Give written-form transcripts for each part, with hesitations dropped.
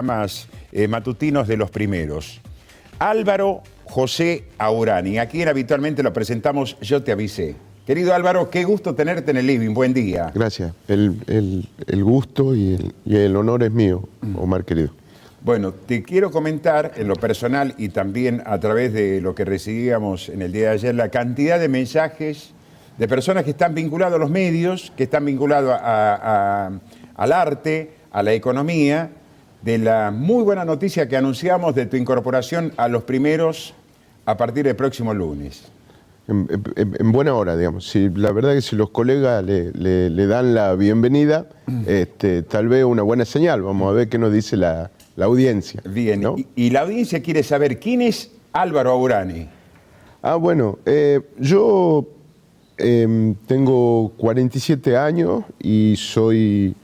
Más matutinos de los primeros. Álvaro José Aurani, a quien habitualmente lo presentamos, yo te avisé. Querido Álvaro, qué gusto tenerte en el living, buen día. Gracias, el gusto y el honor es mío, Omar querido. Bueno, te quiero comentar en lo personal y también a través de lo que recibíamos en el día de ayer, la cantidad de mensajes de personas que están vinculadas a los medios, que están vinculados al arte, a la economía, de la muy buena noticia que anunciamos de tu incorporación a los primeros a partir del próximo lunes. En buena hora, digamos. Si, la verdad que si los colegas le dan la bienvenida, tal vez una buena señal. Vamos a ver qué nos dice la audiencia. Bien, ¿no? y la audiencia quiere saber quién es Álvaro Aurani. Bueno, yo tengo 47 años y soy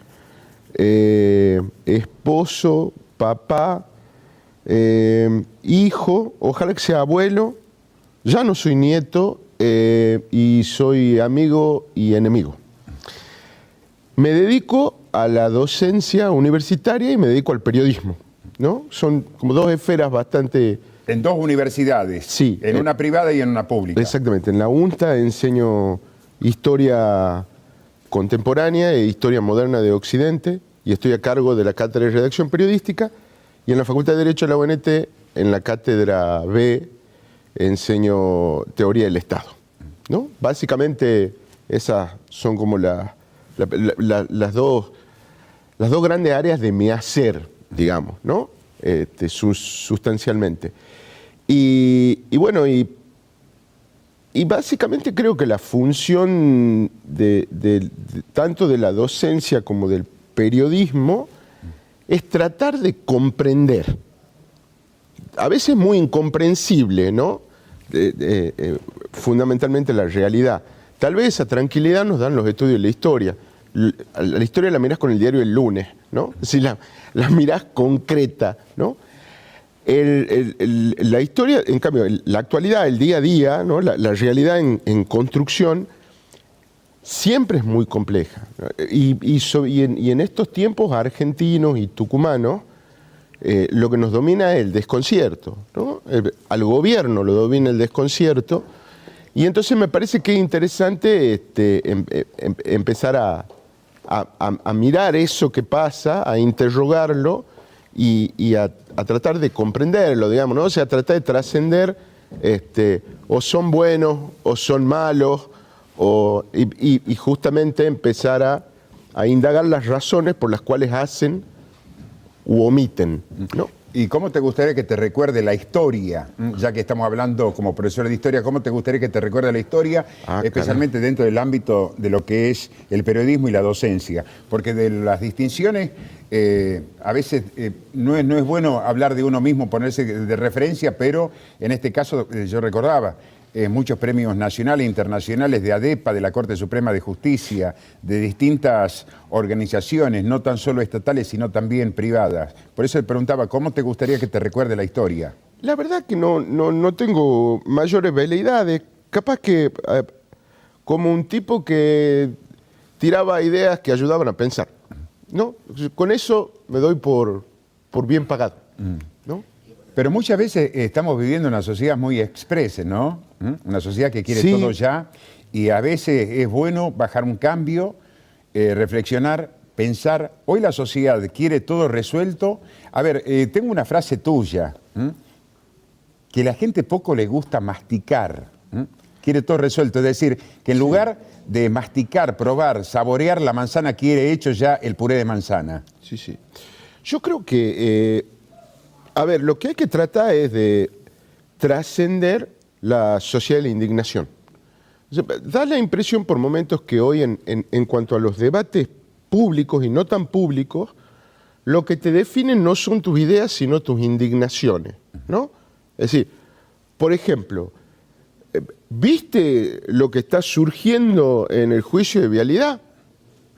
esposo, papá, hijo, ojalá que sea abuelo, ya no soy nieto y soy amigo y enemigo. Me dedico a la docencia universitaria y me dedico al periodismo, ¿no? Son como dos esferas bastante... En dos universidades, sí, en una privada y en una pública. Exactamente, en la UNTA enseño historia contemporánea e historia moderna de Occidente y estoy a cargo de la cátedra de redacción periodística, y en la Facultad de Derecho de la UNT, en la cátedra B, enseño teoría del Estado, ¿no? Básicamente esas son como las dos grandes áreas de mi hacer, digamos, ¿no? Sustancialmente. Y bueno, y básicamente creo que la función tanto de la docencia como del periodismo es tratar de comprender, a veces muy incomprensible, ¿no? Fundamentalmente la realidad. Tal vez esa tranquilidad nos dan los estudios de la historia. La historia la mirás con el diario El Lunes, ¿no? Si la mirás concreta, ¿no? La historia, en cambio, la actualidad, el día a día, ¿no? La realidad en construcción siempre es muy compleja. Y en estos tiempos argentinos y tucumanos, lo que nos domina es el desconcierto, ¿no? Al gobierno lo domina el desconcierto, y entonces me parece que es interesante empezar a mirar eso que pasa, a interrogarlo y a tratar de comprenderlo, digamos, ¿no? O sea, a tratar de trascender, o son buenos o son malos, y justamente empezar a indagar las razones por las cuales hacen u omiten, ¿no? ¿Y cómo te gustaría que te recuerde la historia? Ya que estamos hablando como profesor de historia, ¿cómo te gustaría que te recuerde la historia? Especialmente dentro del ámbito de lo que es el periodismo y la docencia. Porque de las distinciones, a veces no es bueno hablar de uno mismo, ponerse de referencia, pero en este caso yo recordaba muchos premios nacionales e internacionales de ADEPA, de la Corte Suprema de Justicia, de distintas organizaciones, no tan solo estatales, sino también privadas. Por eso le preguntaba, ¿cómo te gustaría que te recuerde la historia? La verdad que no tengo mayores veleidades. Capaz que como un tipo que tiraba ideas que ayudaban a pensar, ¿no? Con eso me doy por bien pagado, ¿no? Pero muchas veces estamos viviendo una sociedad muy expresa, ¿no? Una sociedad que quiere todo ya, y a veces es bueno bajar un cambio, reflexionar, pensar. Hoy la sociedad quiere todo resuelto. A ver, tengo una frase tuya, que la gente poco le gusta masticar, quiere todo resuelto, es decir, que en lugar de masticar, probar, saborear la manzana, quiere hecho ya el puré de manzana. Sí, sí. Yo creo que... a ver, lo que hay que tratar es de trascender la sociedad de la indignación. O sea, da la impresión por momentos que hoy en cuanto a los debates públicos y no tan públicos, lo que te definen no son tus ideas, sino tus indignaciones, ¿no? Es decir, por ejemplo, ¿viste lo que está surgiendo en el juicio de vialidad?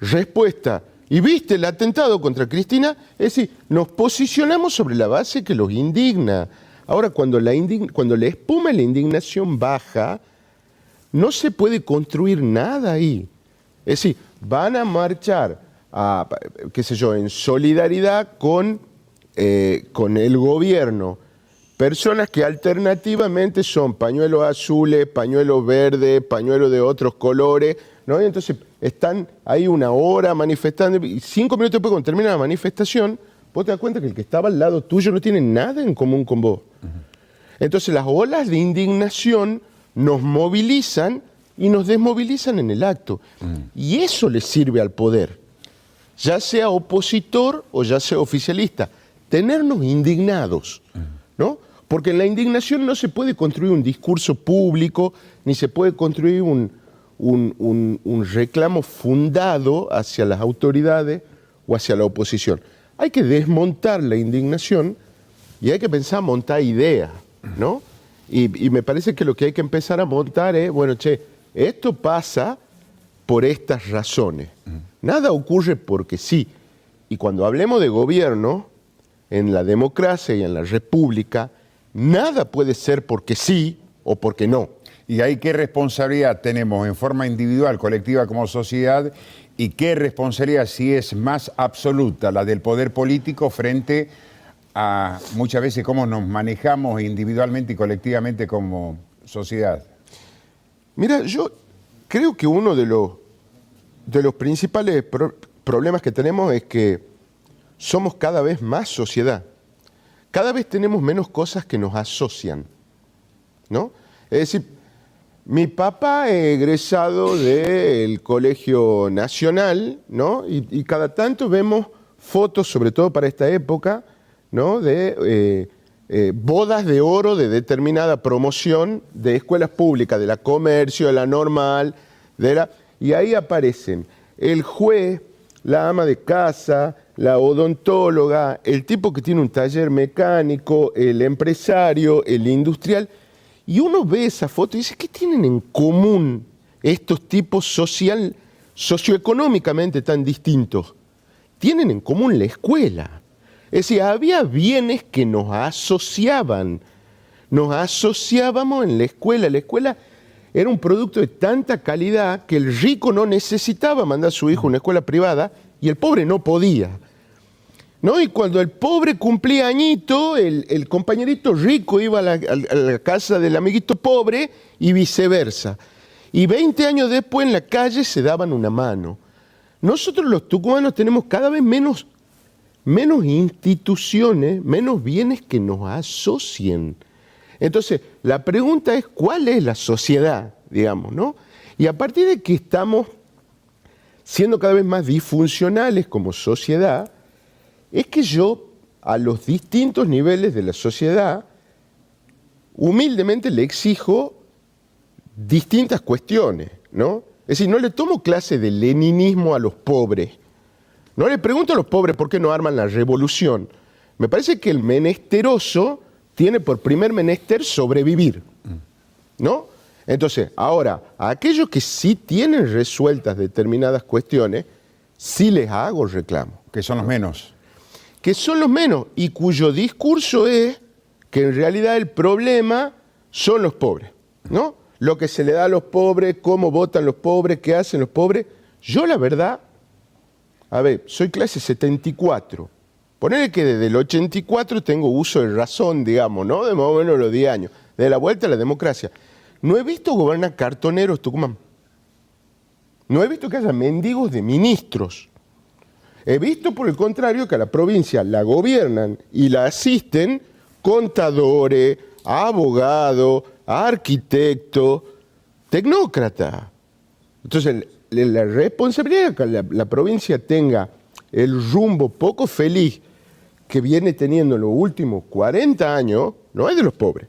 Respuesta: ¿y viste el atentado contra Cristina? Es decir, nos posicionamos sobre la base que los indigna. Ahora, cuando la espuma de la indignación baja, no se puede construir nada ahí. Es decir, van a marchar, qué sé yo, en solidaridad con con el gobierno personas que alternativamente son pañuelos azules, pañuelos verdes, pañuelos de otros colores, ¿no? Y entonces están ahí una hora manifestando y 5 minutos después, cuando termina la manifestación, vos te das cuenta que el que estaba al lado tuyo no tiene nada en común con vos. Entonces las olas de indignación nos movilizan y nos desmovilizan en el acto. Y eso le sirve al poder, ya sea opositor o ya sea oficialista, tenernos indignados, ¿no? Porque en la indignación no se puede construir un discurso público, ni se puede construir un reclamo fundado hacia las autoridades o hacia la oposición. Hay que desmontar la indignación y hay que pensar a montar ideas, ¿no? Y me parece que lo que hay que empezar a montar es, bueno, esto pasa por estas razones. Nada ocurre porque sí. Y cuando hablemos de gobierno, en la democracia y en la república, nada puede ser porque sí o porque no. ¿Y ahí qué responsabilidad tenemos en forma individual, colectiva como sociedad? ¿Y qué responsabilidad, si es más absoluta, la del poder político frente a muchas veces cómo nos manejamos individualmente y colectivamente como sociedad? Mira, yo creo que uno de los principales problemas que tenemos es que somos cada vez más sociedad. Cada vez tenemos menos cosas que nos asocian, ¿no? Es decir, mi papá es egresado del Colegio Nacional, ¿no? Y cada tanto vemos fotos, sobre todo para esta época, ¿no? De bodas de oro de determinada promoción de escuelas públicas, de la Comercio, de la Normal, y ahí aparecen el juez, la ama de casa, la odontóloga, el tipo que tiene un taller mecánico, el empresario, el industrial. Y uno ve esa foto y dice, ¿qué tienen en común estos tipos socioeconómicamente tan distintos? Tienen en común la escuela. Es decir, había bienes que nos asociaban. Nos asociábamos en la escuela. La escuela era un producto de tanta calidad que el rico no necesitaba mandar a su hijo a una escuela privada y el pobre no podía, ¿no? Y cuando el pobre cumplía añito, el compañerito rico iba a la casa del amiguito pobre y viceversa. Y 20 años después en la calle se daban una mano. Nosotros los tucumanos tenemos cada vez menos instituciones, menos bienes que nos asocien. Entonces, la pregunta es, ¿cuál es la sociedad, digamos, ¿no? Y a partir de que estamos siendo cada vez más disfuncionales como sociedad, es que yo, a los distintos niveles de la sociedad, humildemente le exijo distintas cuestiones, ¿no? Es decir, no le tomo clase de leninismo a los pobres. No le pregunto a los pobres por qué no arman la revolución. Me parece que el menesteroso tiene por primer menester sobrevivir, ¿no? Entonces, ahora, a aquellos que sí tienen resueltas determinadas cuestiones, sí les hago reclamo. Que son los menos. Que son los menos y cuyo discurso es que en realidad el problema son los pobres, ¿no? Lo que se le da a los pobres, cómo votan los pobres, qué hacen los pobres. Yo la verdad, a ver, soy clase 74. Ponele que desde el 84 tengo uso de razón, digamos, ¿no? De más o menos los 10 años. De la vuelta a la democracia. No he visto gobernar cartoneros Tucumán. No he visto que haya mendigos de ministros. He visto, por el contrario, que a la provincia la gobiernan y la asisten contadores, abogados, arquitectos, tecnócratas. Entonces, la responsabilidad de que la provincia tenga el rumbo poco feliz que viene teniendo en los últimos 40 años, no es de los pobres.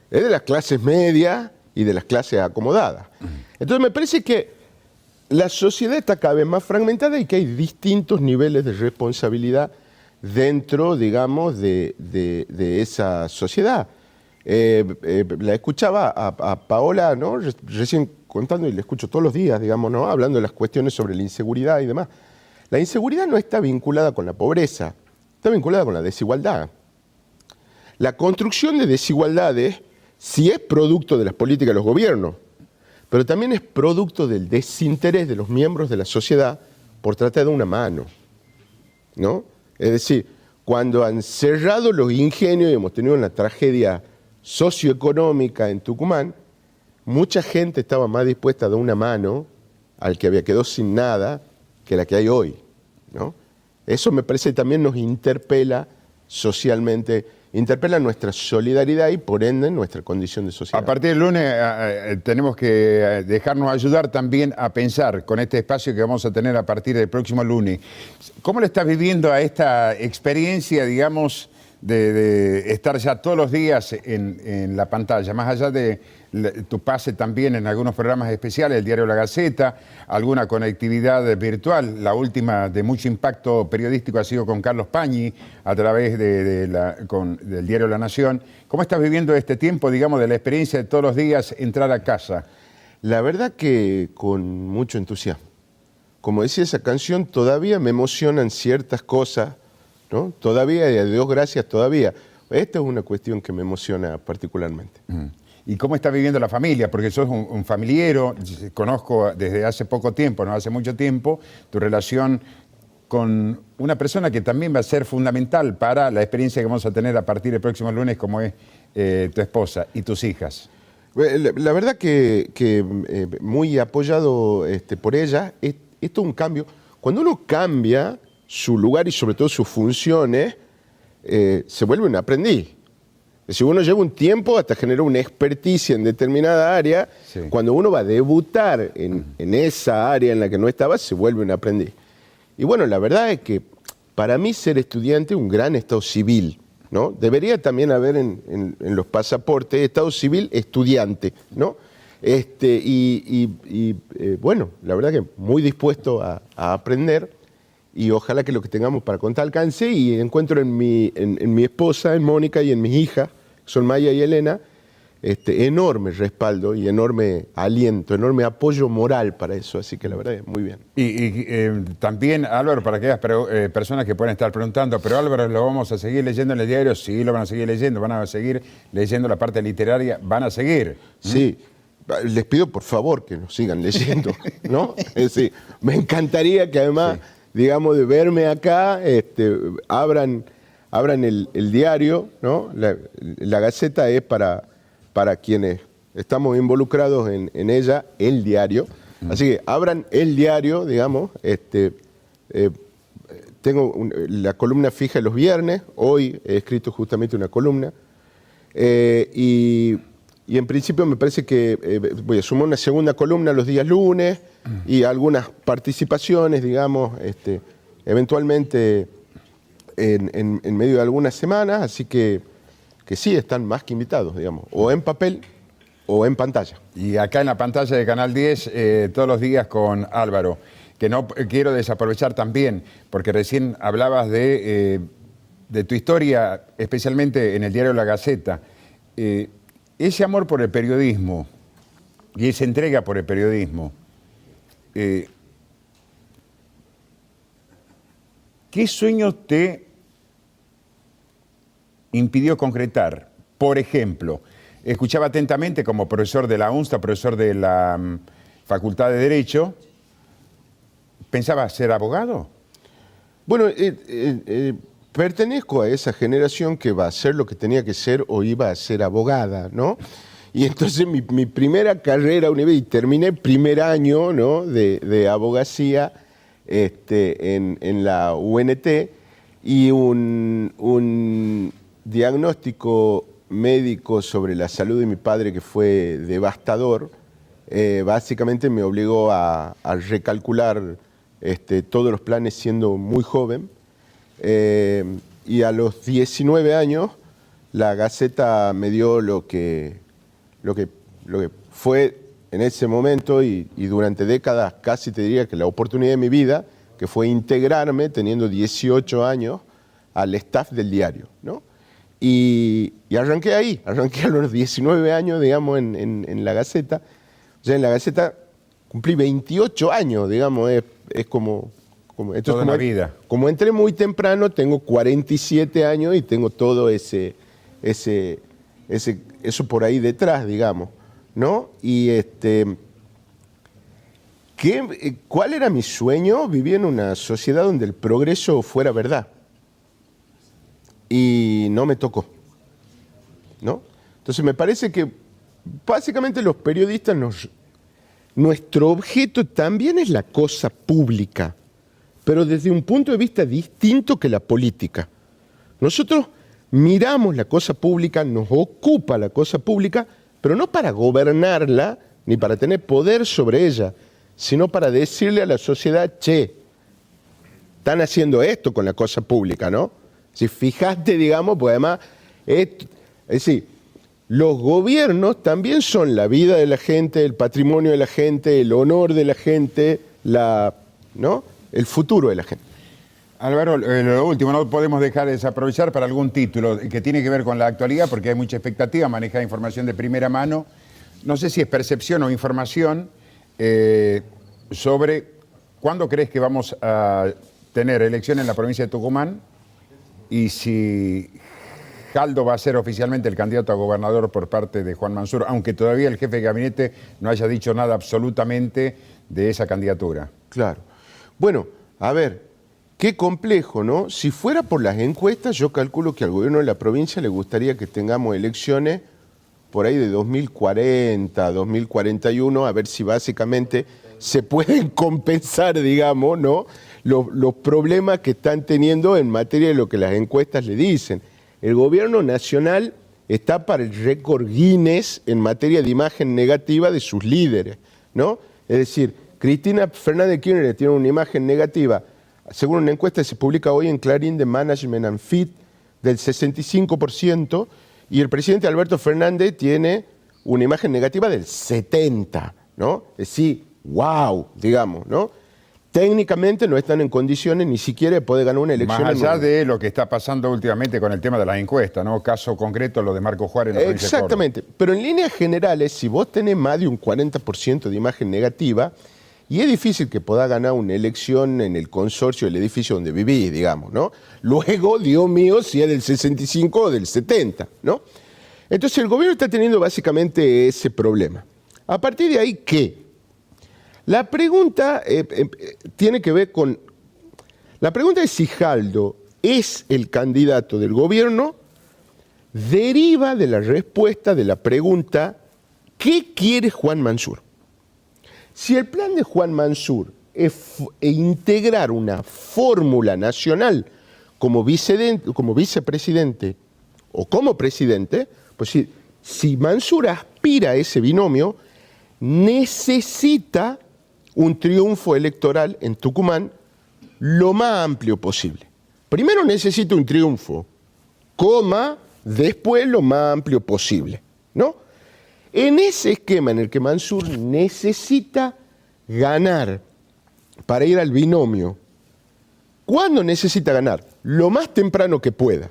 Es de las clases medias y de las clases acomodadas. Entonces me parece que la sociedad está cada vez más fragmentada y que hay distintos niveles de responsabilidad dentro, digamos, de esa sociedad. La escuchaba a Paola, ¿no? Recién contando, y la escucho todos los días, digamos, ¿no? Hablando de las cuestiones sobre la inseguridad y demás. La inseguridad no está vinculada con la pobreza, está vinculada con la desigualdad. La construcción de desigualdades sí es producto de las políticas de los gobiernos, pero también es producto del desinterés de los miembros de la sociedad por tratar de una mano, ¿no? Es decir, cuando han cerrado los ingenios y hemos tenido una tragedia socioeconómica en Tucumán, mucha gente estaba más dispuesta a dar una mano al que había quedado sin nada que la que hay hoy, ¿no? Eso me parece que también nos interpela socialmente, interpela nuestra solidaridad y por ende nuestra condición de sociedad. A partir del lunes tenemos que dejarnos ayudar también a pensar con este espacio que vamos a tener a partir del próximo lunes. ¿Cómo le estás viviendo a esta experiencia, digamos, de estar ya todos los días en la pantalla, más allá de tu pase también en algunos programas especiales, el diario La Gaceta, alguna conectividad virtual? La última de mucho impacto periodístico ha sido con Carlos Pañi a través del diario La Nación. ¿Cómo estás viviendo este tiempo, digamos, de la experiencia de todos los días entrar a casa? La verdad que con mucho entusiasmo. Como decía esa canción, todavía me emocionan ciertas cosas, ¿no? Todavía, y a Dios gracias, todavía. Esta es una cuestión que me emociona particularmente. ¿Y cómo está viviendo la familia? Porque sos un familiero, conozco desde hace poco tiempo, no hace mucho tiempo, tu relación con una persona que también va a ser fundamental para la experiencia que vamos a tener a partir del próximo lunes, como es tu esposa y tus hijas. La verdad que muy apoyado por ella, esto es un cambio. Cuando uno cambia su lugar y sobre todo sus funciones, se vuelve un aprendiz. Es decir, uno lleva un tiempo hasta generar una experticia en determinada área. Sí. Cuando uno va a debutar en esa área en la que no estaba, se vuelve un aprendiz. Y bueno, la verdad es que para mí ser estudiante es un gran estado civil, ¿no? Debería también haber en los pasaportes estado civil estudiante, ¿no? Bueno, la verdad que muy dispuesto a aprender. Y ojalá que lo que tengamos para contar alcance, y encuentro en mi esposa, en Mónica, y en mis hijas, que son Maya y Elena, enorme respaldo y enorme aliento, enorme apoyo moral para eso. Así que la verdad es muy bien. Y también, Álvaro, para aquellas personas que pueden estar preguntando, pero Álvaro, ¿lo vamos a seguir leyendo en el diario? Sí, lo van a seguir leyendo, van a seguir leyendo la parte literaria, van a seguir. Sí. Les pido por favor que nos sigan leyendo, ¿no? Es decir, me encantaría que además... Sí. Digamos, de verme acá, abran el diario, ¿no? La Gaceta es para quienes estamos involucrados en ella, el diario. Así que abran el diario, digamos. Tengo la columna fija los viernes, hoy he escrito justamente una columna. Y en principio me parece que voy a sumar una segunda columna los días lunes y algunas participaciones, digamos, eventualmente en medio de algunas semanas, así que sí, están más que invitados, digamos, o en papel o en pantalla. Y acá en la pantalla de Canal 10, todos los días con Álvaro, que no quiero desaprovechar también, porque recién hablabas de tu historia, especialmente en el diario La Gaceta. Ese amor por el periodismo y esa entrega por el periodismo, ¿qué sueño te impidió concretar? Por ejemplo, escuchaba atentamente como profesor de la UNSTA, profesor de la Facultad de Derecho, ¿pensaba ser abogado? Bueno, pertenezco a esa generación que va a ser lo que tenía que ser o iba a ser abogada, ¿no? Y entonces mi primera carrera universitaria, y terminé primer año, ¿no?, de abogacía en la UNT, y un diagnóstico médico sobre la salud de mi padre que fue devastador, básicamente me obligó a recalcular todos los planes siendo muy joven. Y a los 19 años la Gaceta me dio lo que fue en ese momento y durante décadas casi te diría que la oportunidad de mi vida, que fue integrarme teniendo 18 años al staff del diario, ¿no? Y arranqué ahí, arranqué a los 19 años, digamos, en la Gaceta. O sea, en la Gaceta cumplí 28 años, digamos, es como... Esto toda es una vida. Como entré muy temprano, tengo 47 años y tengo todo eso por ahí detrás, digamos, ¿no? Y ¿cuál era mi sueño? Vivir en una sociedad donde el progreso fuera verdad. y no me tocó, ¿no? Entonces me parece que básicamente los periodistas, nuestro objeto también es la cosa pública, pero desde un punto de vista distinto que la política. Nosotros miramos la cosa pública, nos ocupa la cosa pública, pero no para gobernarla ni para tener poder sobre ella, sino para decirle a la sociedad, che, están haciendo esto con la cosa pública, ¿no? Si fijaste, digamos, pues además, es decir, los gobiernos también son la vida de la gente, el patrimonio de la gente, el honor de la gente, ¿no? El futuro de la gente. Álvaro, lo último, no podemos dejar de desaprovechar para algún título que tiene que ver con la actualidad, porque hay mucha expectativa, manejar información de primera mano. No sé si es percepción o información sobre cuándo crees que vamos a tener elecciones en la provincia de Tucumán y si Jaldo va a ser oficialmente el candidato a gobernador por parte de Juan Mansur, aunque todavía el jefe de gabinete no haya dicho nada absolutamente de esa candidatura. Claro. Bueno, a ver, qué complejo, ¿no? Si fuera por las encuestas, yo calculo que al gobierno de la provincia le gustaría que tengamos elecciones por ahí de 2040, 2041, a ver si básicamente se pueden compensar, digamos, ¿no? Los problemas que están teniendo en materia de lo que las encuestas le dicen. El gobierno nacional está para el récord Guinness en materia de imagen negativa de sus líderes, ¿no? Es decir, Cristina Fernández de Kirchner tiene una imagen negativa, según una encuesta que se publica hoy en Clarín de Management and Fit, del 65%, y el presidente Alberto Fernández tiene una imagen negativa del 70%, ¿no? Es decir, wow, digamos, ¿no? Técnicamente no están en condiciones ni siquiera de poder ganar una elección. Más allá de lo que está pasando últimamente con el tema de las encuestas, ¿no? Caso concreto, lo de Marco Juárez en la provincia de Córdoba. Exactamente, pero en líneas generales, si vos tenés más de un 40% de imagen negativa, y es difícil que pueda ganar una elección en el consorcio del edificio donde vivís, digamos, ¿no? Luego, Dios mío, si es del 65 o del 70, ¿no? Entonces el gobierno está teniendo básicamente ese problema. A partir de ahí, ¿qué? La pregunta tiene que ver con... La pregunta es si Jaldo es el candidato del gobierno, deriva de la respuesta de la pregunta ¿qué quiere Juan Mansur? Si el plan de Juan Mansur es integrar una fórmula nacional como vicepresidente o como presidente, pues si Mansur aspira a ese binomio, necesita un triunfo electoral en Tucumán lo más amplio posible. Primero necesita un triunfo, después lo más amplio posible, ¿no? En ese esquema en el que Mansur necesita ganar para ir al binomio, ¿cuándo necesita ganar? Lo más temprano que pueda.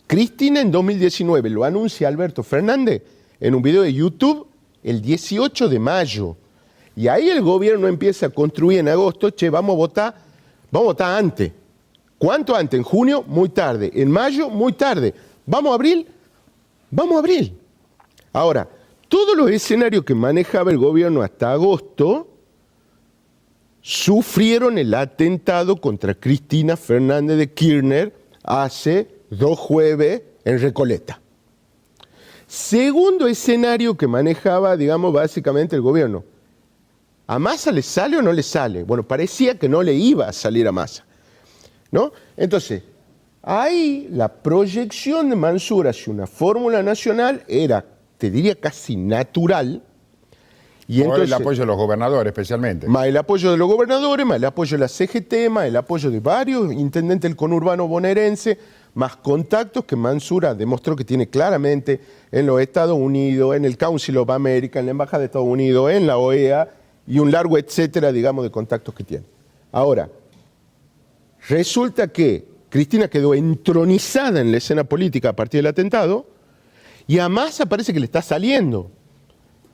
Cristina en 2019 lo anuncia Alberto Fernández en un video de YouTube el 18 de mayo. Y ahí el gobierno empieza a construir en agosto, che, vamos a votar antes. ¿Cuánto antes? En junio, muy tarde. En mayo, muy tarde. ¿Vamos a abril? Vamos a abril. Ahora, todos los escenarios que manejaba el gobierno hasta agosto sufrieron el atentado contra Cristina Fernández de Kirchner hace 2 jueves en Recoleta. Segundo escenario que manejaba, digamos, básicamente el gobierno. ¿A Massa le sale o no le sale? Bueno, parecía que no le iba a salir a Massa, ¿no? Entonces, ahí la proyección de Mansur hacia una fórmula nacional era, te diría, casi natural. Y entonces, el apoyo de los gobernadores, especialmente. Más el apoyo de los gobernadores, más el apoyo de la CGT, más el apoyo de varios intendentes del conurbano bonaerense, más contactos que Mansur demostró que tiene claramente en los Estados Unidos, en el Council of America, en la Embajada de Estados Unidos, en la OEA, y un largo etcétera, digamos, de contactos que tiene. Ahora, resulta que Cristina quedó entronizada en la escena política a partir del atentado, y a Massa parece que le está saliendo,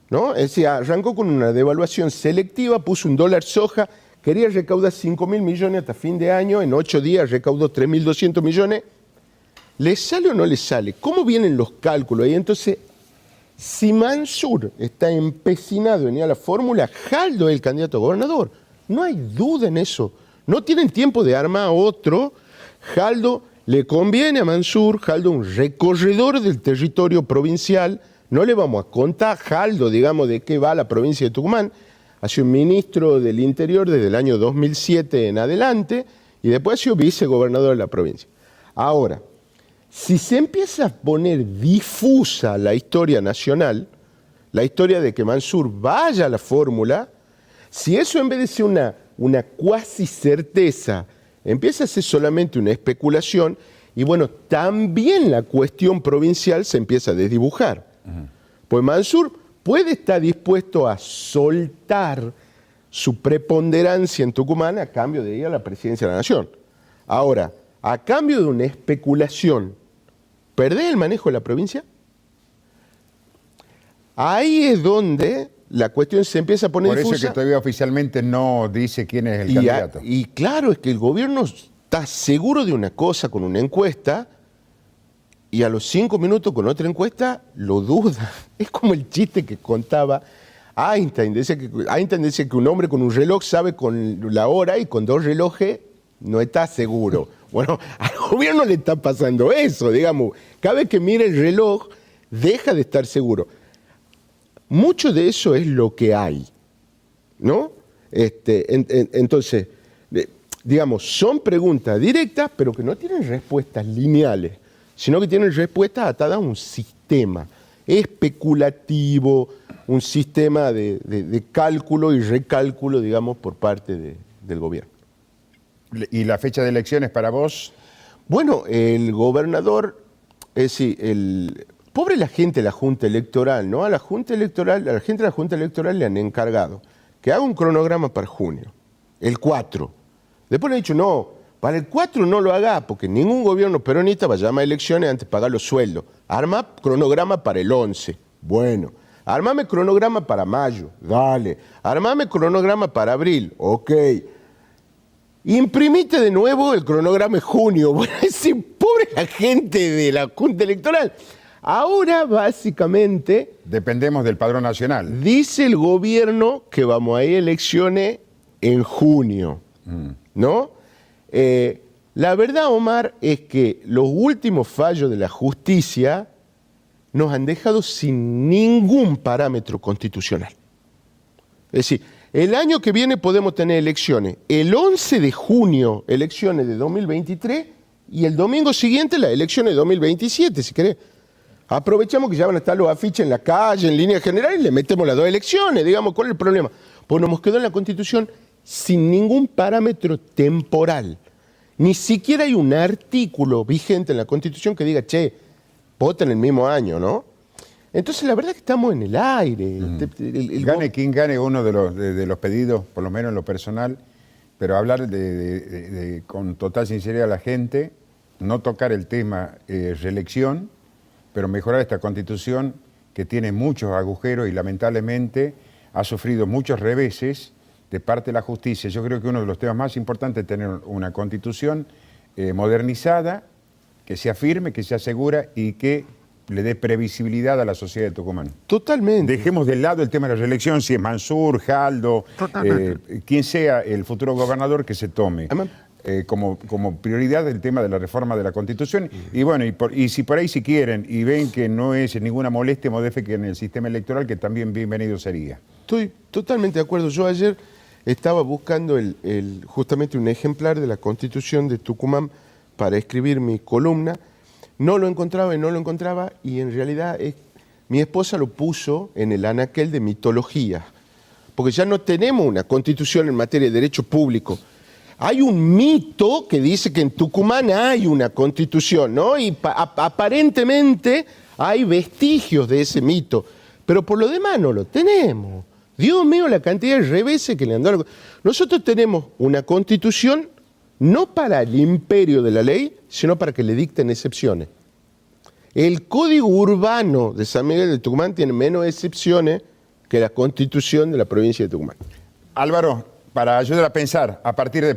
¿no? Es decir, arrancó con una devaluación selectiva, puso un dólar soja, quería recaudar 5.000 millones hasta fin de año, en 8 días recaudó 3.200 millones. ¿Le sale o no le sale? ¿Cómo vienen los cálculos? Y entonces, si Mansur está empecinado en ir a la fórmula, Jaldo es el candidato a gobernador. No hay duda en eso. No tienen tiempo de armar otro. Jaldo le conviene a Mansur, Jaldo, un recorredor del territorio provincial. No le vamos a contar a Jaldo, digamos, de qué va la provincia de Tucumán. Ha sido ministro del Interior desde el año 2007 en adelante y después ha sido vicegobernador de la provincia. Ahora, si se empieza a poner difusa la historia nacional, la historia de que Mansur vaya a la fórmula, si eso en vez de ser una cuasi certeza, empieza a ser solamente una especulación, y bueno, también la cuestión provincial se empieza a desdibujar. Pues Mansur puede estar dispuesto a soltar su preponderancia en Tucumán a cambio de ir a la presidencia de la Nación. Ahora, a cambio de una especulación, ¿perdés el manejo de la provincia? Ahí es donde la cuestión se empieza a poner difusa. Por eso es que todavía oficialmente no dice quién es el candidato. Y claro, es que el gobierno está seguro de una cosa con una encuesta y a los 5 minutos con otra encuesta lo duda. Es como el chiste que contaba Einstein. Einstein decía que un hombre con un reloj sabe con la hora y con 2 relojes no está seguro. Bueno, al gobierno le está pasando eso, digamos. Cada vez que mira el reloj, deja de estar seguro. Mucho de eso es lo que hay, ¿no? Entonces, digamos, son preguntas directas, pero que no tienen respuestas lineales, sino que tienen respuestas atadas a un sistema especulativo, un sistema de cálculo y recálculo, digamos, por parte del gobierno. ¿Y la fecha de elecciones para vos? Bueno, el gobernador, es decir, pobre la gente de la Junta Electoral, ¿no? A la gente de la Junta Electoral le han encargado que haga un cronograma para junio, el 4. Después le han dicho, no, para el 4 no lo haga, porque ningún gobierno peronista va a llamar a elecciones antes de pagar los sueldos. Arma cronograma para el 11. Bueno. Armame cronograma para mayo. Dale. Armame cronograma para abril. Ok. Imprimite de nuevo el cronograma de junio. Bueno, ese pobre la gente de la Junta Electoral. Ahora, básicamente... Dependemos del padrón nacional. Dice el gobierno que vamos a ir a elecciones en junio, ¿no? La verdad, Omar, es que los últimos fallos de la justicia nos han dejado sin ningún parámetro constitucional. Es decir, el año que viene podemos tener elecciones. El 11 de junio, elecciones de 2023, y el domingo siguiente las elecciones de 2027, si querés. Aprovechamos que ya van a estar los afiches en la calle, en línea general, y le metemos las 2 elecciones, digamos, ¿cuál es el problema? Pues nos quedó en la Constitución sin ningún parámetro temporal. Ni siquiera hay un artículo vigente en la Constitución que diga, che, vota en el mismo año, ¿no? Entonces, la verdad es que estamos en el aire. Gane quien gane uno de los pedidos, por lo menos en lo personal, pero hablar con total sinceridad a la gente, no tocar el tema reelección, pero mejorar esta Constitución que tiene muchos agujeros y lamentablemente ha sufrido muchos reveses de parte de la justicia. Yo creo que uno de los temas más importantes es tener una Constitución modernizada, que sea firme, que sea segura y que le dé previsibilidad a la sociedad de Tucumán. Totalmente. Dejemos de lado el tema de la reelección, si es Mansur, Jaldo, quien sea el futuro gobernador que se tome. Como prioridad el tema de la reforma de la Constitución. Y bueno, y si por ahí si quieren y ven que no es ninguna molestia, modifiquen el sistema electoral, que también bienvenido sería. Estoy totalmente de acuerdo. Yo ayer estaba buscando justamente un ejemplar de la Constitución de Tucumán para escribir mi columna. No lo encontraba y en realidad mi esposa lo puso en el anaquel de mitología, porque ya no tenemos una Constitución en materia de derecho público. Hay un mito que dice que en Tucumán hay una Constitución, ¿no? Y aparentemente hay vestigios de ese mito, pero por lo demás no lo tenemos. Dios mío, la cantidad de reveses que le han dado. Nosotros tenemos una Constitución no para el imperio de la ley, sino para que le dicten excepciones. El Código Urbano de San Miguel de Tucumán tiene menos excepciones que la Constitución de la provincia de Tucumán. Álvaro, para ayudar a pensar, a partir de